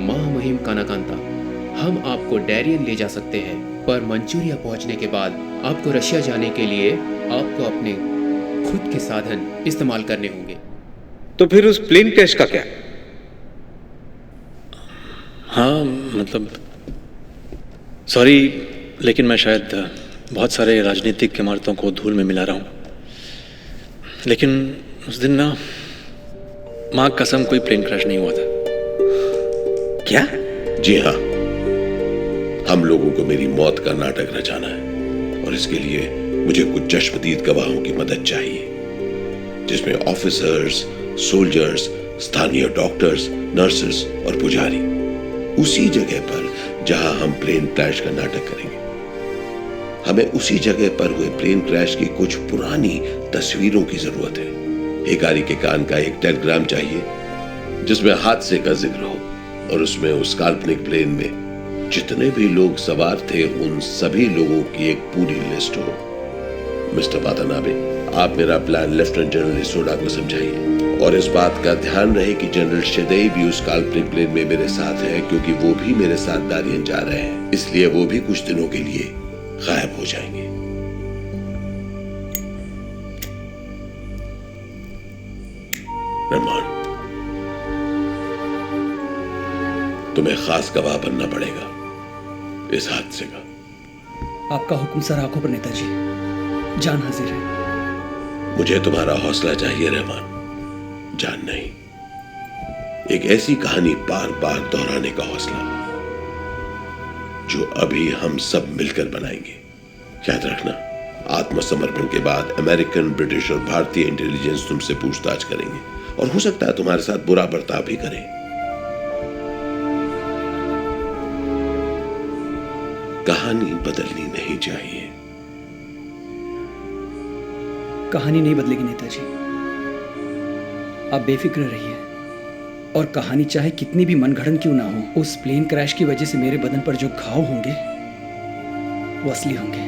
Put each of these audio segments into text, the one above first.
महामहिम कानाकांता, हम आपको डैरियन ले जा सकते हैं, पर मंचूरिया पहुंचने के बाद आपको रशिया जाने के लिए आपको अपने खुद के साधन इस्तेमाल करने होंगे। तो फिर उस प्लेन क्रैश का क्या? हाँ मतलब सॉरी, लेकिन मैं शायद बहुत सारे राजनीतिक इमारतों को धूल में मिला रहा हूँ, लेकिन उस दिन ना माँ कसम कोई प्लेन क्रैश नहीं हुआ था। क्या? जी हाँ, हम लोगों को मेरी मौत का नाटक रचाना है और इसके लिए मुझे कुछ चश्मदीद गवाहों की मदद चाहिए, जिसमें ऑफिसर्स, सोल्जर्स, स्थानीय डॉक्टर्स, नर्सेस और पुजारी, उसी जगह पर जहां हम प्लेन क्रैश का नाटक करेंगे। हमें उसी जगह पर हुए प्लेन क्रैश की कुछ पुरानी तस्वीरों की जरूरत है। भिखारी के कान का एक टेलीग्राम चाहिए जिसमें हादसे का जिक्र हो और उसमें उस काल्पनिक प्लेन में जितने भी लोग सवार थे उन सभी लोगों की एक पूरी लिस्ट हो। मिस्टर वातानाबे, आप मेरा प्लान लेफ्टिनेंट जनरल इसोडा को समझाइए और इस बात का ध्यान रहे कि जनरल शेदेई भी उस काल्पनिक प्लेन में मेरे साथ है, क्योंकि वो भी मेरे साथ दारियन जा रहे हैं, इसलिए वो भी कुछ दिनों के लिए गायब हो जाएंगे। रहमान, तुम्हें खास गवाह बनना पड़ेगा इस हादसे का। आपका हुक्म सर आंखों पर नेताजी, जान हाजिर है। मुझे तुम्हारा हौसला चाहिए रहमान, जान नहीं। एक ऐसी कहानी बार बार दोहराने का हौसला जो अभी हम सब मिलकर बनाएंगे। याद रखना, आत्मसमर्पण के बाद अमेरिकन, ब्रिटिश और भारतीय इंटेलिजेंस तुमसे पूछताछ करेंगे और हो सकता है तुम्हारे साथ बुरा बर्ताव भी करें। कहानी बदलनी नहीं चाहिए। कहानी नहीं बदलेगी नेताजी, आप बेफिक्र रहिए। और कहानी चाहे कितनी भी मनगढ़ंत क्यों ना हो, उस प्लेन क्रैश की वजह से मेरे बदन पर जो घाव होंगे वो असली होंगे।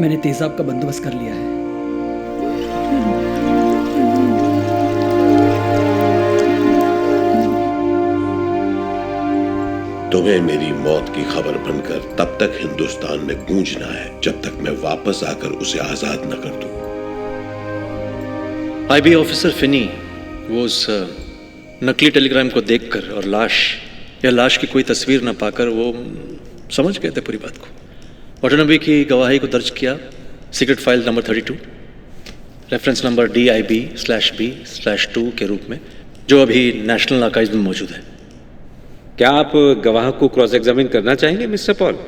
मैंने तेजाब का बंदोबस्त कर लिया है। तुम्हें मेरी मौत की खबर बनकर तब तक हिंदुस्तान में गूंजना है जब तक मैं वापस आकर उसे आजाद न कर दूं। आईबी ऑफिसर फिनी वो उस नकली टेलीग्राम को देखकर और लाश की कोई तस्वीर न पाकर वो समझ गए थे पूरी बात को। वाटानाबे की गवाही को दर्ज किया secret file number 32, reference number DIB/B/2 के रूप में, जो अभी नेशनल आर्काइव्स में मौजूद है। क्या आप गवाह को क्रॉस एग्जामिन करना चाहेंगे मिस्टर पॉल?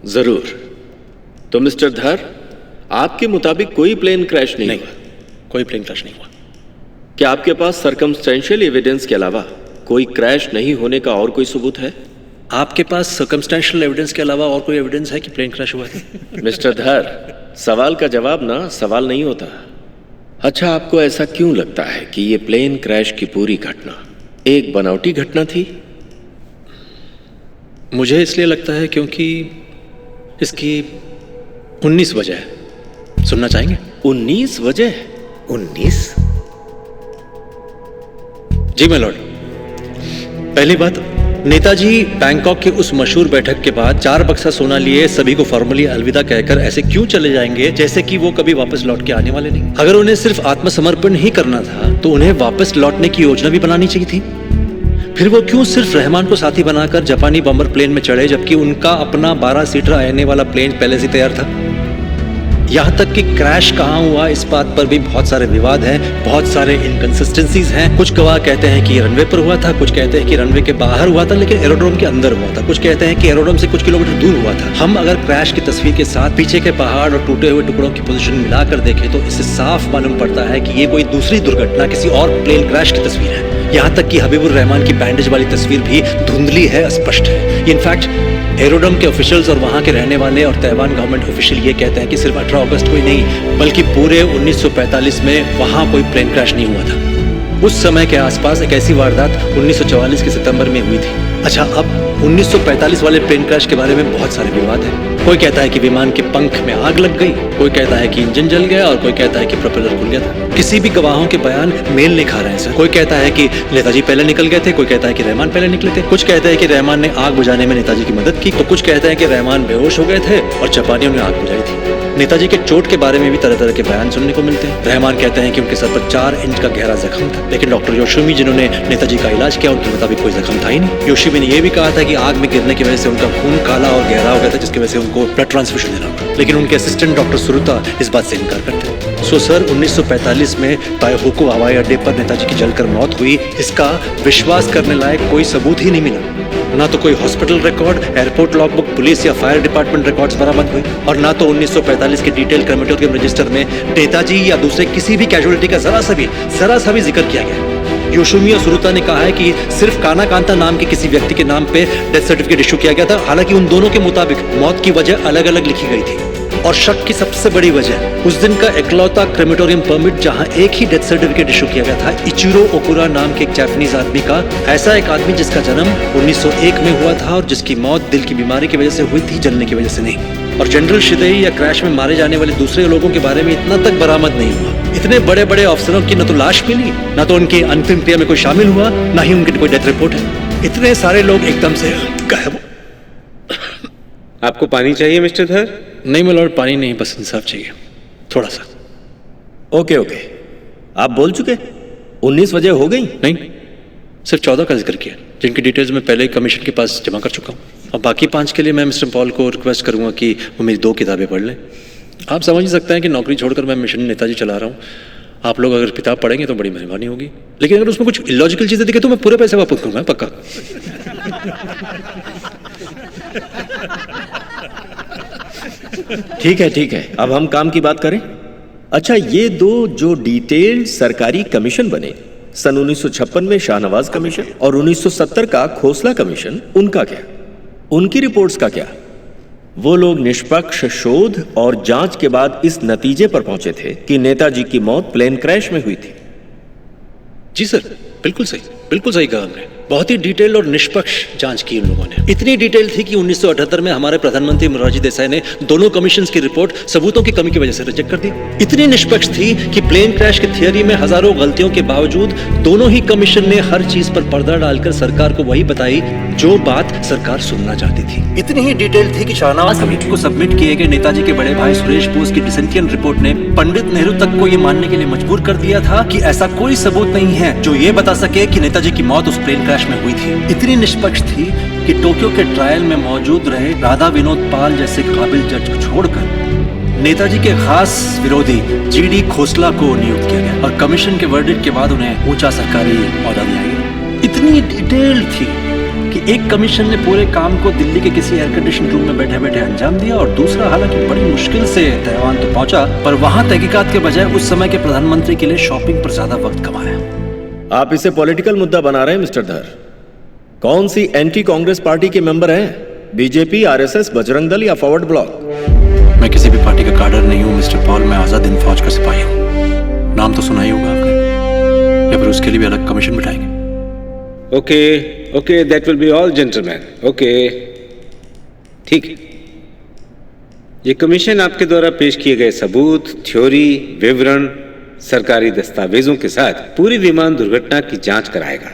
जरूर। तो मिस्टर धर, आपके मुताबिक कोई प्लेन क्रैश नहीं हुआ? कोई प्लेन क्रैश नहीं हुआ। क्या आपके पास सर्कमस्टेंशियल एविडेंस के अलावा कोई क्रैश नहीं होने का और कोई सबूत है? आपके पास सर्कमस्टेंशियल एविडेंस के अलावा और कोई एविडेंस है कि प्लेन क्रैश हुआ है? मिस्टर धर, सवाल का जवाब ना सवाल नहीं होता। अच्छा, आपको ऐसा क्यों लगता है कि ये प्लेन क्रैश की पूरी घटना एक बनावटी घटना थी? मुझे इसलिए लगता है क्योंकि इसकी 19 वजह है। सुनना चाहेंगे? 19 वजह? 19? जी माय लॉर्ड। पहली बात, नेताजी बैंकॉक के उस मशहूर बैठक के बाद 4 बक्सा सोना लिए सभी को फॉर्मली अलविदा कहकर ऐसे क्यों चले जाएंगे जैसे कि वो कभी वापस लौट के आने वाले नहीं। अगर उन्हें सिर्फ आत्मसमर्पण ही करना था तो उन्हें वापस लौटने की योजना भी बनानी चाहिए थी। फिर वो क्यों सिर्फ रहमान को साथी बनाकर जापानी बॉम्बर प्लेन में चढ़े जबकि उनका अपना 12 सीटर आने वाला प्लेन पहले से तैयार था। यहाँ तक कि क्रैश कहाँ हुआ इस बात पर भी बहुत सारे विवाद हैं, बहुत सारे इनकंसिस्टेंसीज हैं। कुछ गवाह कहते हैं कि रनवे पर हुआ था, कुछ कहते हैं कि रनवे के बाहर हुआ था लेकिन एरोड्रोम के अंदर हुआ था, कुछ कहते हैं कि एरोड्रोम से कुछ किलोमीटर दूर हुआ था। हम अगर क्रैश की तस्वीर के साथ पीछे के पहाड़ और टूटे हुए टुकड़ों की पोजीशन मिलाकर देखें तो इससे साफ मालूम पड़ता है कि ये कोई दूसरी दुर्घटना, किसी और प्लेन क्रैश की तस्वीर है। यहाँ तक कि हबीबुर रहमान की बैंडेज वाली तस्वीर भी धुंधली है, अस्पष्ट है। इनफैक्ट एरोड्रोम के ऑफिशियल्स और वहाँ के रहने वाले और ताइवान गवर्नमेंट ऑफिशियल ये कहते हैं कि सिर्फ 18 अगस्त को ही नहीं बल्कि पूरे 1945 में वहाँ कोई प्लेन क्रैश नहीं हुआ था। उस समय के आसपास एक ऐसी वारदात 1944 के सितंबर में हुई थी। अच्छा, अब 1945 वाले प्लेन क्रैश के बारे में बहुत सारे विवाद हैं। कोई कहता है कि विमान के पंख में आग लग गई, कोई कहता है कि इंजन जल गया और कोई कहता है कि प्रोपेलर खुल गया था। किसी भी गवाहों के बयान मेल नहीं खा रहे हैं सर। कोई कहता है कि नेताजी पहले निकल गए थे, कोई कहता है कि रहमान पहले निकले थे, कुछ कहते हैं कि रहमान ने आग बुझाने में नेताजी की मदद की, तो कुछ कहते हैं कि रहमान बेहोश हो गए थे और चपानियों ने आग बुझाई थी। नेताजी के चोट के बारे में भी तरह तरह के बयान सुनने को मिलते हैं। रहमान कहते हैं कि उनके सर पर 4 इंच का गहरा जख्म था, लेकिन डॉक्टर योशिमी जिन्होंने नेताजी का इलाज किया उनके मुताबिक कोई जख्म था ही नहीं। योशिमी ने यह भी कहा था कि आग में गिरने की वजह से उनका खून काला और गहरा हो गया था, जिसकी वजह से उनको ब्लड ट्रांसफ्यूजन देना पड़ा। लेकिन उनके असिस्टेंट डॉक्टर सुरुता इस बात से इनकार करते हैं। सो सर 1945 में ताइहोकू हवाई अड्डे पर नेताजी की जलकर मौत हुई, इसका विश्वास करने लायक कोई सबूत ही नहीं मिला। ना तो कोई hospital record, airport logbook, police या फायर डिपार्टमेंट रिकॉर्ड्स बरामद हुई, और ना तो 1945 के डिटेल क्रेमेटोरियम रजिस्टर में नेताजी या दूसरे किसी भी कैजुअलिटी का जरा सा भी जिक्र किया गया। योशिमी और सुरुता ने कहा है कि सिर्फ काना कांता नाम के किसी व्यक्ति के नाम पे डेथ सर्टिफिकेट इशू किया गया था। हालांकि उन दोनों के मुताबिक मौत की वजह अलग अलग लिखी गई थी, और शक की सबसे बड़ी वजह उस दिन का इकलौता क्रेमेटोरियम परमिट जहां एक ही डेथ सर्टिफिकेट इशू किया गया था, इचिरो ओकुरा नाम के एक जापानीज आदमी का। ऐसा एक आदमी जिसका जन्म 1901 में हुआ था और जिसकी मौत दिल की बीमारी की वजह से हुई थी, जलने की वजह से नहीं। और जनरल शिदेई या क्रैश में मारे जाने वाले दूसरे लोगों के बारे में इतना तक बरामद नहीं हुआ। इतने बड़े बड़े अफसरों की न तो लाश मिली, न तो उनकी अंतिम क्रिया में कोई शामिल हुआ, न ही उनकी कोई डेथ रिपोर्ट है। इतने सारे लोग एकदम से गायब। आपको पानी चाहिए मिस्टर धर? नहीं मिलॉर्ड, पानी नहीं, बस इंसाफ चाहिए थोड़ा सा। ओके आप बोल चुके? 19 वजह हो गई? नहीं, सिर्फ 14 का जिक्र किया, जिनकी डिटेल्स मैं पहले ही कमीशन के पास जमा कर चुका हूँ। और बाकी 5 के लिए मैं मिस्टर पॉल को रिक्वेस्ट करूंगा कि वो मेरी 2 किताबें पढ़ लें। आप समझ ही सकते हैं कि नौकरी छोड़कर मैं मिशन नेताजी चला रहा हूँ। आप लोग अगर किताब पढ़ेंगे तो बड़ी मेहरबानी होगी, लेकिन अगर उसमें कुछ इलॉजिकल चीजें दिखे तो मैं पूरे पैसे वापस करूंगा, पक्का। ठीक है, अब हम काम की बात करें। अच्छा, ये 2 जो डिटेल्ड सरकारी कमीशन बने, सन 1956 में शाहनवाज कमीशन और 1970 का खोसला कमीशन, उनका क्या? उनकी रिपोर्ट्स का क्या? वो लोग निष्पक्ष शोध और जांच के बाद इस नतीजे पर पहुंचे थे कि नेताजी की मौत प्लेन क्रैश में हुई थी। जी सर, बिल्कुल सही कहा हमने। बहुत ही डिटेल और निष्पक्ष जांच की उन लोगों ने। इतनी डिटेल थी कि 1978 में हमारे प्रधानमंत्री मोरारजी देसाई ने दोनों कमीशंस की रिपोर्ट सबूतों की कमी की वजह से रिजेक्ट कर दी। इतनी निष्पक्ष थी कि प्लेन क्रैश की थियरी में हजारों गलतियों के बावजूद दोनों ही कमीशन ने हर चीज पर पर्दा डालकर सरकार को वही बताई जो बात सरकार सुनना चाहती थी। इतनी ही डिटेल थी कि शाहनवाज कमेटी को सबमिट किए गए नेताजी के बड़े भाई सुरेश बोस की डिसेंटियन रिपोर्ट ने पंडित नेहरू तक को ये मानने के लिए मजबूर कर दिया था कि ऐसा कोई सबूत नहीं है जो ये बता सके कि नेताजी की मौत उस प्लेन क्रैश में हुई थी। इतनी निष्पक्ष थी कि टोक्यो के ट्रायल में मौजूद रहे राधा विनोद पाल जैसे काबिल जज को छोड़कर नेताजी के खास विरोधी जीडी खोसला को नियुक्त किया गया और कमीशन के वर्डिक्ट के बाद उन्हें ऊंचा सरकारी ओहदा दिया गया। इतनी डिटेल थी कि एक कमीशन ने पूरे काम को दिल्ली के किसी एयर कंडीशन रूम में बैठे बैठे अंजाम दिया और दूसरा हालांकि बड़ी मुश्किल से तैवान तो पहुंचा, पर वहां तहकीकात के बजाय उस समय के प्रधानमंत्री के लिए शॉपिंग पर ज्यादा वक्त कमाया। आप इसे पॉलिटिकल मुद्दा बना रहे हैं मिस्टर धर। कौन सी एंटी कांग्रेस पार्टी के मेंबर हैं? बीजेपी, आरएसएस, बजरंग दल या फॉरवर्ड ब्लॉक? मैं किसी भी पार्टी का काडर नहीं हूँ मिस्टर पॉल, मैं आजाद हिंद फौज का सिपाही हूँ। नाम तो सुना ही होगा आपने, या फिर उसके लिए भी अलग कमीशन बिठाएंगे? Okay, that will be all gentleman. Okay, ठीक है। ये कमीशन आपके द्वारा पेश किए गए सबूत, थ्योरी, विवरण, सरकारी दस्तावेजों के साथ पूरी विमान दुर्घटना की जांच कराएगा।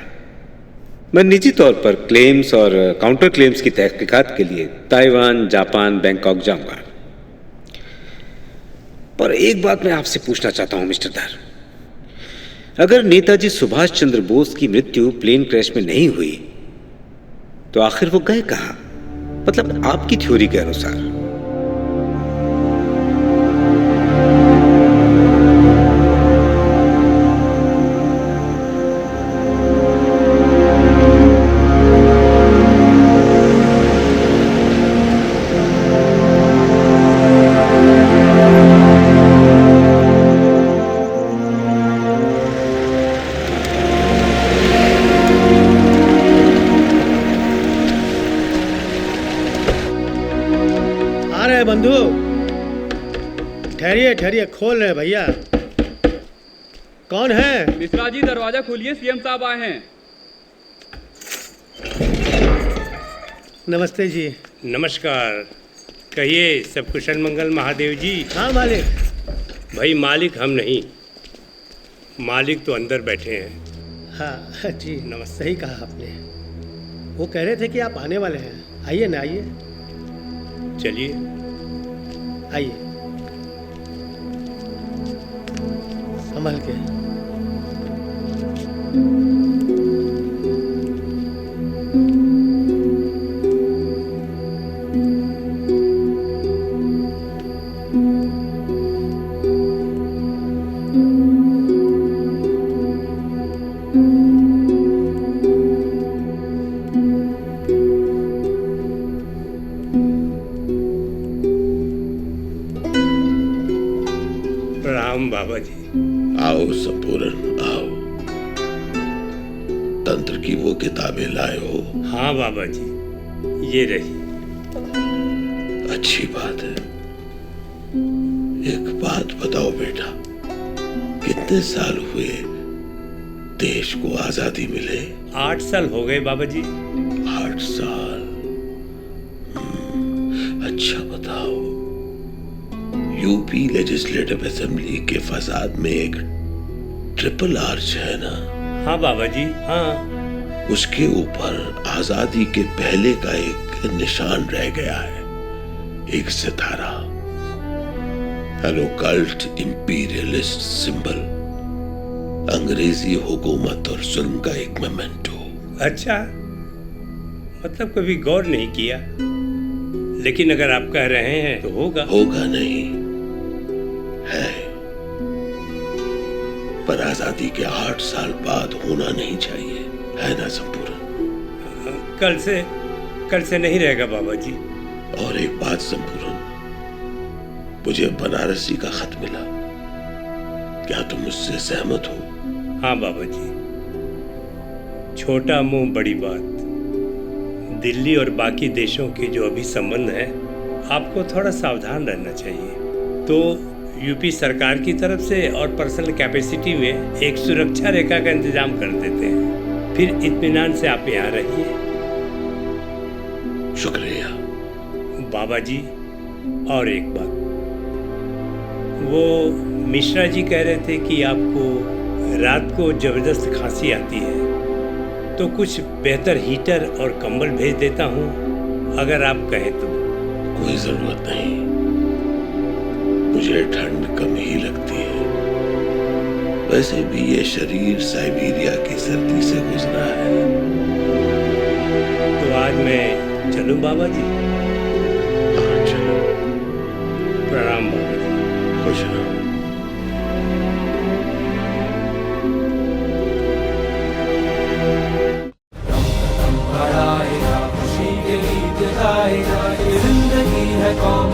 मैं निजी तौर पर क्लेम्स और काउंटर क्लेम्स की तहकीकात के लिए ताइवान, जापान, बैंकॉक जाऊंगा। पर एक बात मैं आपसे पूछना चाहता हूं मिस्टर धर, अगर नेताजी सुभाष चंद्र बोस की मृत्यु प्लेन क्रैश में नहीं हुई तो आखिर वो गए कहां? मतलब आपकी थ्योरी के अनुसार। बंधु, ठहरिए, खोल रहे भैया। कौन है? मिश्रा जी, दरवाजा खोलिए, सीएम साहब आए हैं। नमस्ते जी। नमस्कार। कहिए, सब कुशल मंगल महादेव जी? हाँ मालिक। भाई मालिक हम नहीं, मालिक तो अंदर बैठे हैं। हाँ जी, नमस्ते। सही कहा आपने। वो कह रहे थे कि आप आने वाले हैं। आइए ना, आइए चलिए। आइए, संभल के। प्रणाम बाबा जी। आओ संपूर्ण, आओ। तंत्र की वो किताबें लाए हो? हाँ बाबा जी, ये रही। अच्छी बात है। एक बात बताओ बेटा, कितने साल हुए देश को आजादी मिले? 8 साल हो गए बाबा जी। 8 साल। अच्छा बताओ, यूपी लेजिस्लेटिव असेंबली के फसाद में एक ट्रिपल आर्च है ना? हाँ बाबा जी, हाँ। उसके ऊपर आजादी के पहले का एक निशान रह गया है, एक सितारा, एन ओकल्ट इंपीरियलिस्ट सिंबल, अंग्रेजी हुकूमत और जुल्म का एक मेमेंटो। अच्छा, मतलब कभी गौर नहीं किया, लेकिन अगर आप कह रहे हैं तो होगा। होगा नहीं है, पर आजादी के 8 साल बाद होना नहीं चाहिए, है ना संपूर्ण? कल से नहीं रहेगा बाबा जी। और एक बात संपूर्ण, मुझे बनारसी का खत मिला, क्या तुम उससे सहमत हो? हाँ बाबा जी, छोटा मुंह बड़ी बात। दिल्ली और बाकी देशों के जो अभी संबंध है, आपको थोड़ा सावधान रहना चाहिए। तो यूपी सरकार की तरफ से और पर्सनल कैपेसिटी में एक सुरक्षा रेखा का इंतजाम कर देते हैं, फिर इत्मीनान से आप यहाँ रहिए। शुक्रिया बाबा जी। और एक बात, वो मिश्रा जी कह रहे थे कि आपको रात को जबरदस्त खांसी आती है, तो कुछ बेहतर हीटर और कंबल भेज देता हूँ, अगर आप कहें तो। कोई जरूरत नहीं, मुझे ठंड कम ही लगती है। वैसे भी ये शरीर साइबेरिया की सर्दी से गुजरा है। तो आज मैं चलूं बाबा जी? हाँ चलो। प्रणाम बाबा जी। खुश रहो। जिंदगी है कौम